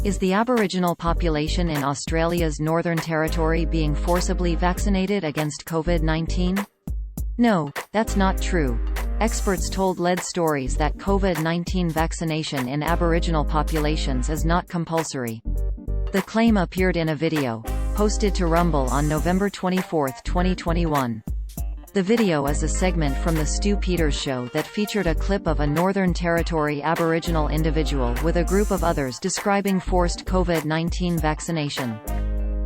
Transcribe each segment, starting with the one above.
Is the Aboriginal population in Australia's Northern Territory being forcibly vaccinated against COVID-19? No, that's not true. Experts told Lead Stories that COVID-19 vaccination in Aboriginal populations is not compulsory. The claim appeared in a video, posted to Rumble on November 24, 2021. The video is a segment from the Stu Peters Show that featured a clip of a Northern Territory Aboriginal individual with a group of others describing forced COVID-19 vaccination.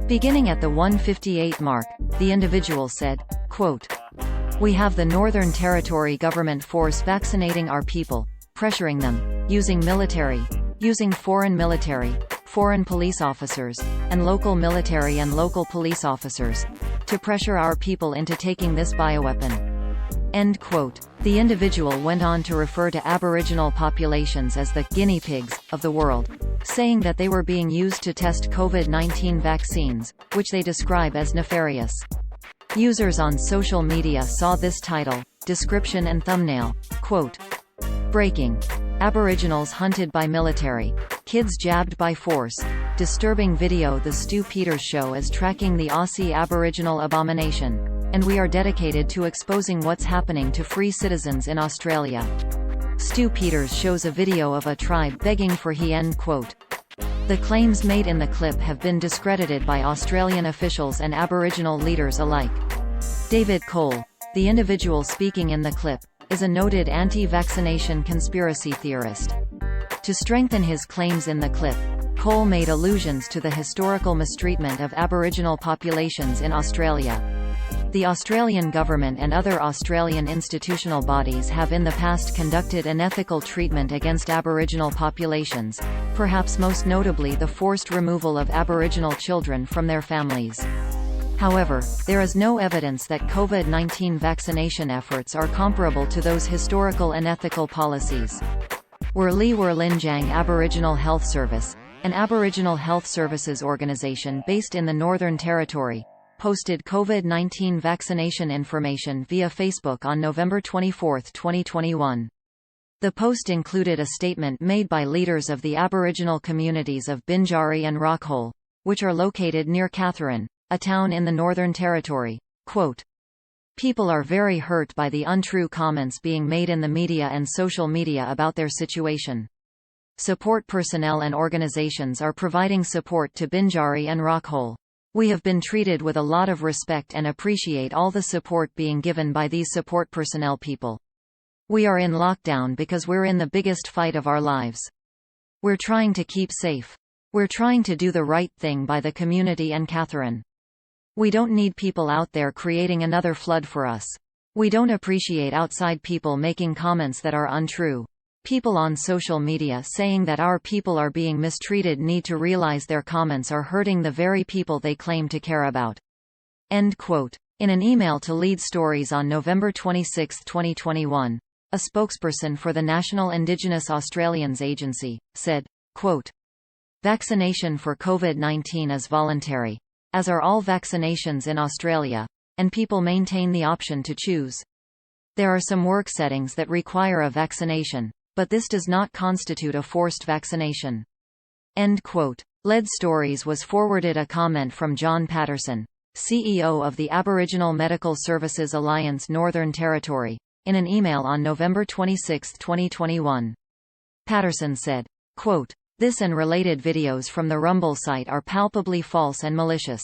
Beginning at the 1:58 mark, the individual said, quote, "We have the Northern Territory government force vaccinating our people, pressuring them, using foreign military, foreign police officers, and local military and local police officers, to pressure our people into taking this bioweapon." End quote. The individual went on to refer to Aboriginal populations as the guinea pigs of the world, saying that they were being used to test COVID-19 vaccines, which they describe as nefarious. Users on social media saw this title, description and thumbnail, quote, "Breaking. Aboriginals hunted by military. Kids jabbed by force. Disturbing video." The Stu Peters Show is tracking the Aussie Aboriginal abomination, and we are dedicated to exposing what's happening to free citizens in Australia. Stu Peters shows a video of a tribe begging for he end quote. The claims made in the clip have been discredited by Australian officials and Aboriginal leaders alike. David Cole, the individual speaking in the clip, is a noted anti-vaccination conspiracy theorist. To strengthen his claims in the clip, Cole made allusions to the historical mistreatment of Aboriginal populations in Australia. The Australian government and other Australian institutional bodies have in the past conducted unethical treatment against Aboriginal populations, perhaps most notably the forced removal of Aboriginal children from their families. However, there is no evidence that COVID-19 vaccination efforts are comparable to those historical unethical policies. Wurli Wurlinjang Aboriginal Health Service, an Aboriginal health services organisation based in the Northern Territory, posted COVID-19 vaccination information via Facebook on November 24, 2021. The post included a statement made by leaders of the Aboriginal communities of Binjari and Rockhole, which are located near Katherine, a town in the Northern Territory. Quote, "People are very hurt by the untrue comments being made in the media and social media about their situation. Support personnel and organizations are providing support to Binjari and Rockhole. We have been treated with a lot of respect and appreciate all the support being given by these support personnel people. We are in lockdown because we're in the biggest fight of our lives. We're trying to keep safe. We're trying to do the right thing by the community and Katherine. We don't need people out there creating another flood for us. We don't appreciate outside people making comments that are untrue. People on social media saying that our people are being mistreated need to realize their comments are hurting the very people they claim to care about." End quote. In an email to Lead Stories on November 26, 2021, a spokesperson for the National Indigenous Australians Agency, said, quote, "Vaccination for COVID-19 is voluntary, as are all vaccinations in Australia, and people maintain the option to choose. There are some work settings that require a vaccination, but this does not constitute a forced vaccination." End quote. Lead Stories was forwarded a comment from John Patterson, CEO of the Aboriginal Medical Services Alliance Northern Territory, in an email on November 26, 2021. Patterson said, quote, "This and related videos from the Rumble site are palpably false and malicious.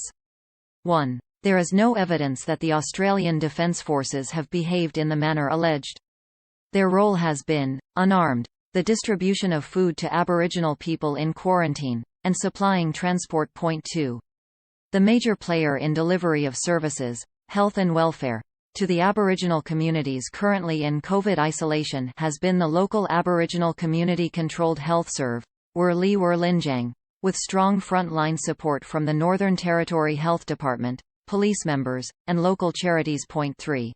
1. There is no evidence that the Australian Defence Forces have behaved in the manner alleged. Their role has been, unarmed, the distribution of food to Aboriginal people in quarantine, and supplying transport. Point 2. The major player in delivery of services, health and welfare, to the Aboriginal communities currently in COVID isolation has been the local Aboriginal Community-Controlled Health Serve, Wurli Wurlinjang, with strong front-line support from the Northern Territory Health Department, police members, and local charities. Point 3.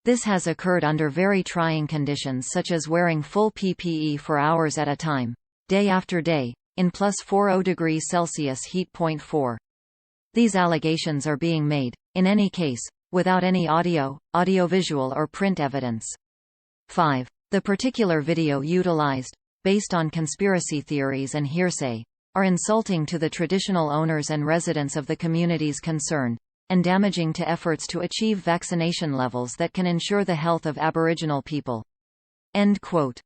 This has occurred under very trying conditions such as wearing full PPE for hours at a time, day after day, in +40 degrees Celsius heat. Point 4. These allegations are being made, in any case, without any audiovisual or print evidence. 5. The particular video utilized, based on conspiracy theories and hearsay, are insulting to the traditional owners and residents of the communities concerned, and damaging to efforts to achieve vaccination levels that can ensure the health of Aboriginal people." End quote.